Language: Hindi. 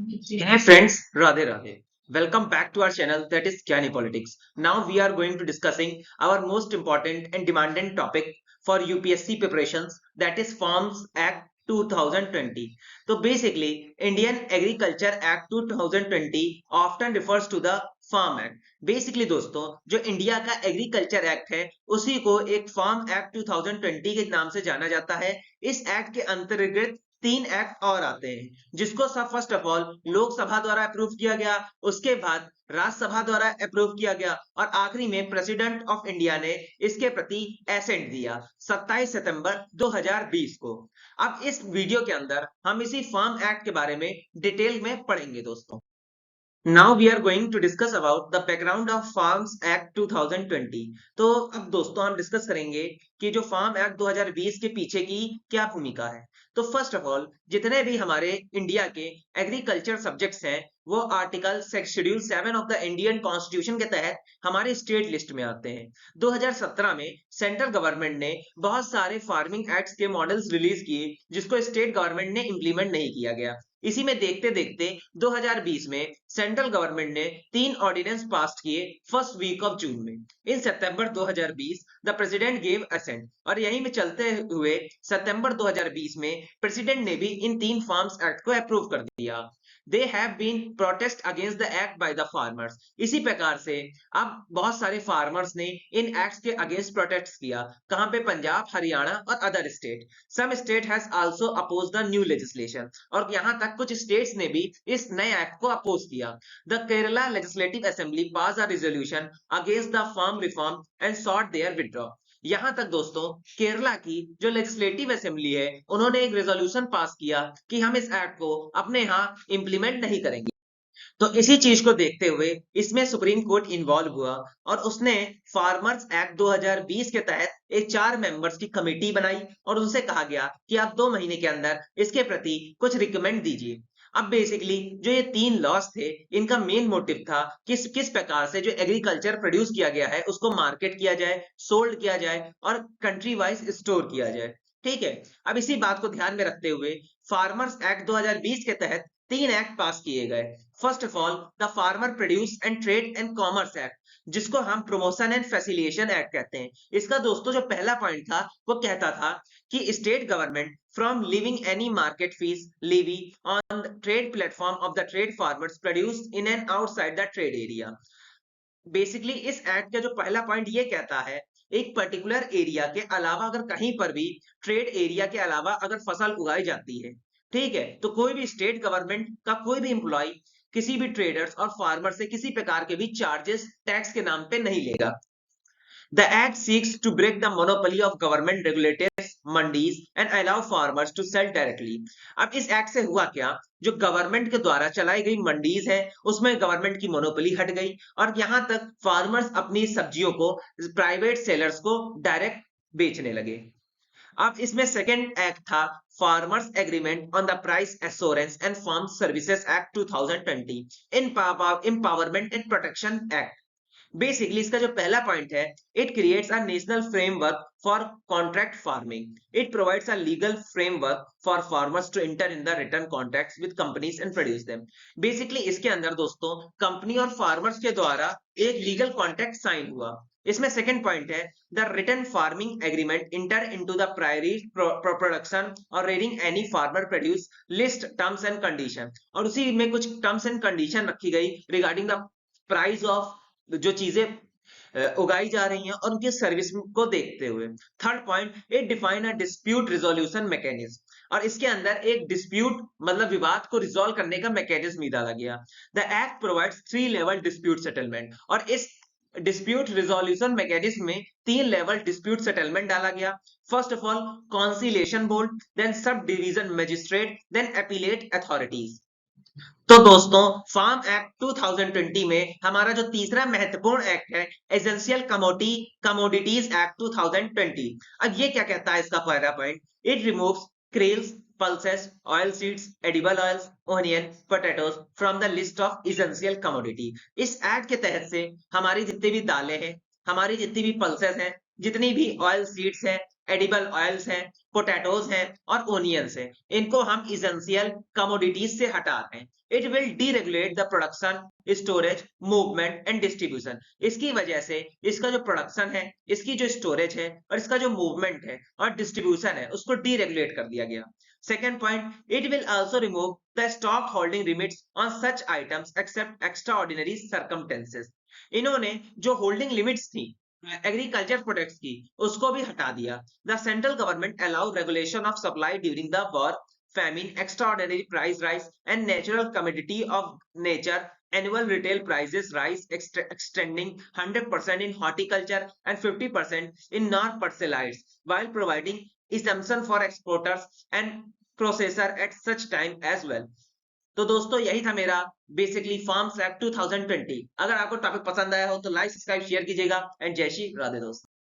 Hey friends, Radhe Radhe. Welcome back to our channel that is Kyani Politics. Now we are going to discussing our most important and demanding topic for UPSC preparations, that is Farms Act 2020. So basically Indian Agriculture Act 2020 often refers to the farm act. Basically दोस्तों जो इंडिया का एग्रीकल्चर एक्ट है उसी को एक फार्म एक्ट 2020 के नाम से जाना जाता है। इस एक्ट के अंतर्गत तीन एक्ट और आते हैं जिसको सब फर्स्ट ऑफ ऑल लोकसभा द्वारा अप्रूव किया गया, उसके बाद राज्यसभा द्वारा अप्रूव किया गया और आखिरी में प्रेसिडेंट ऑफ इंडिया ने इसके प्रति एसेंट दिया 27 सितंबर 2020 को। अब इस वीडियो के अंदर हम इसी फार्म एक्ट के बारे में डिटेल में पढ़ेंगे दोस्तों। Now we are going to discuss about the background of Farms Act 2020। तो अब दोस्तों हम डिस्कस करेंगे कि जो फार्म एक्ट 2020 के पीछे की क्या भूमिका है। तो फर्स्ट ऑफ ऑल जितने भी हमारे इंडिया के एग्रीकल्चर सब्जेक्ट्स हैं वो article schedule 7 of the Indian constitution के तहत हमारे स्टेट लिस्ट में आते हैं। 2017 में सेंट्रल गवर्नमेंट ने बहुत सारे फार्मिंग एक्ट्स के मॉडल्स रिलीज किए जिसको स्टेट गवर्नमेंट ने इम्प्लीमेंट नहीं किया गया। इसी में देखते देखते 2020 में सेंट्रल गवर्नमेंट ने 3 ऑर्डिनेंस पास किए फर्स्ट वीक ऑफ जून में। इन सितंबर 2020 द प्रेसिडेंट गेव असेंट और यहीं में चलते हुए सितंबर 2020 में प्रेसिडेंट ने भी इन 3 फार्म्स एक्ट को अप्रूव कर दिया। They have been protest against the act by the farmers. इसी प्रकार से अब बहुत सारे फार्मर्स ने इन एक्ट्स के अगेंस्ट प्रोटेस्ट किया। कहां पे? पंजाब, हरियाणा और other state. Some state has also oppose the new legislation और यहां तक कुछ स्टेट्स ने भी इस नए एक्ट को अपोज किया। The Kerala legislative assembly pass a resolution against the farm reform and sought their withdraw. यहां तक दोस्तों केरला की जो लेजिस्लेटिव असेंबली है उन्होंने एक रेजोल्यूशन पास किया कि हम इस एक्ट को अपने यहाँ इंप्लीमेंट नहीं करेंगे। तो इसी चीज को देखते हुए इसमें सुप्रीम कोर्ट इन्वॉल्व हुआ और उसने फार्मर्स एक्ट 2020 के तहत एक 4 मेंबर्स की कमेटी बनाई और उनसे कहा गया कि आप 2 महीने के अंदर इसके प्रति कुछ रिकमेंड दीजिए। अब बेसिकली जो ये 3 लॉस थे इनका मेन मोटिव था किस किस प्रकार से जो एग्रीकल्चर प्रोड्यूस किया गया है उसको मार्केट किया जाए, सोल्ड किया जाए और कंट्री वाइज स्टोर किया जाए। ठीक है, अब इसी बात को ध्यान में रखते हुए फार्मर्स एक्ट 2020 के तहत 3 एक्ट पास किए गए। First of all the farmer produce and trade and commerce act जिसको हम प्रमोशन एंड फैसिलिटेशन एक्ट कहते हैं। इसका दोस्तों जो पहला पॉइंट था वो कहता था कि state government from levying any market fees levy on trade platform of the trade farmers produce in and outside the trade area. Basically इस एक्ट का जो पहला पॉइंट ये कहता है एक पर्टिकुलर एरिया के अलावा अगर कहीं पर भी ट्रेड एरिया के अलावा अगर फसल उगाई जाती है, ठीक है, तो कोई भी स्टेट गवर्नमेंट का कोई भी एम्प्लॉय किसी भी ट्रेडर्स और फार्मर से किसी प्रकार के भी चार्जेस टैक्स के नाम पे नहीं लेगा। The act seeks to break the monopoly of government regulated mandis and allow farmers to sell directly। अब इस एक्ट से हुआ क्या, जो गवर्नमेंट के द्वारा चलाई गई मंडीज है उसमें गवर्नमेंट की मोनोपोली हट गई और यहां तक फार्मर्स अपनी सब्जियों को प्राइवेट सेलर्स को डायरेक्ट बेचने लगे। अब इसमें सेकेंड एक्ट था farmers agreement on the price assurance and farm services act 2020 empowerment and protection act. Basically इसका जो पहला पॉइंट है it creates a national framework for contract farming. It provides a legal framework for farmers to enter in the return contracts with companies and produce them. Basically इसके अंदर दोस्तों कंपनी और फार्मर्स के द्वारा एक लीगल कॉन्ट्रैक्ट साइन हुआ। इसमें सेकंड पॉइंट है the return farming agreement inter into the priory production और reading any farmer produce list terms and condition और उसी में कुछ टर्म्स एंड कंडीशन रखी गई रिगार्डिंग द प्राइस ऑफ जो चीजें उगाई जा रही हैं और उनकी सर्विस को देखते हुए। Third point it define a dispute resolution mechanism और इसके अंदर एक डिस्प्यूट मतलब विवाद को रिजोल्व करने का मैकेनिज्म भी डाला गया। The act provides 3 level dispute settlement और इस डिस्प्यूट रिजोल्यूशन मैकेनिज्म में 3 लेवल डिस्प्यूट सेटलमेंट डाला गया। First of all conciliation board, then sub division magistrate, then appellate authorities. तो दोस्तों फार्म एक्ट 2020 में हमारा जो तीसरा महत्वपूर्ण एक्ट है एसेंशियल कमोडिटीज एक्ट 2020। अब ये क्या कहता है इसका पहला point, it removes cereals, pulses, oil seeds, edible oils, onion, potatoes from the list of essential commodity. इस एक्ट के तहत से हमारी जितनी भी दालें हैं, हमारी जितनी भी पल्सेस हैं, जितनी भी ऑयल सीड्स हैं, एडिबल ऑयल्स हैं, पोटैटोज हैं और ओनियंस हैं। इनको हम इसेंशियल कमोडिटीज से हटा रहे हैं। It will deregulate the production, storage, movement and distribution. इसकी वजह से इसका जो प्रोडक्शन है, इसकी जो स्टोरेज है और इसका जो मूवमेंट है और डिस्ट्रीब्यूशन है, उसको डीरेगुलेट कर दिया गया। Second point, it will also remove the stock holding limits on such items except extraordinary circumstances. इन्होंने जो होल्डिंग लिमिट्स थी एग्रीकल्चर प्रोडक्ट्स की, उसको भी हटा दिया। The central government allow regulation of supply during the war, famine, extraordinary price rise, and natural commodity of nature. Annual retail prices rise extending 100% in horticulture and 50% in non-parcelites, while providing exemption for exporters and processor at such time as well. तो दोस्तों यही था मेरा बेसिकली फार्म्स एक्ट 2020। अगर आपको टॉपिक पसंद आया हो तो लाइक सब्सक्राइब शेयर कीजिएगा एंड जय श्री राधे दोस्तों।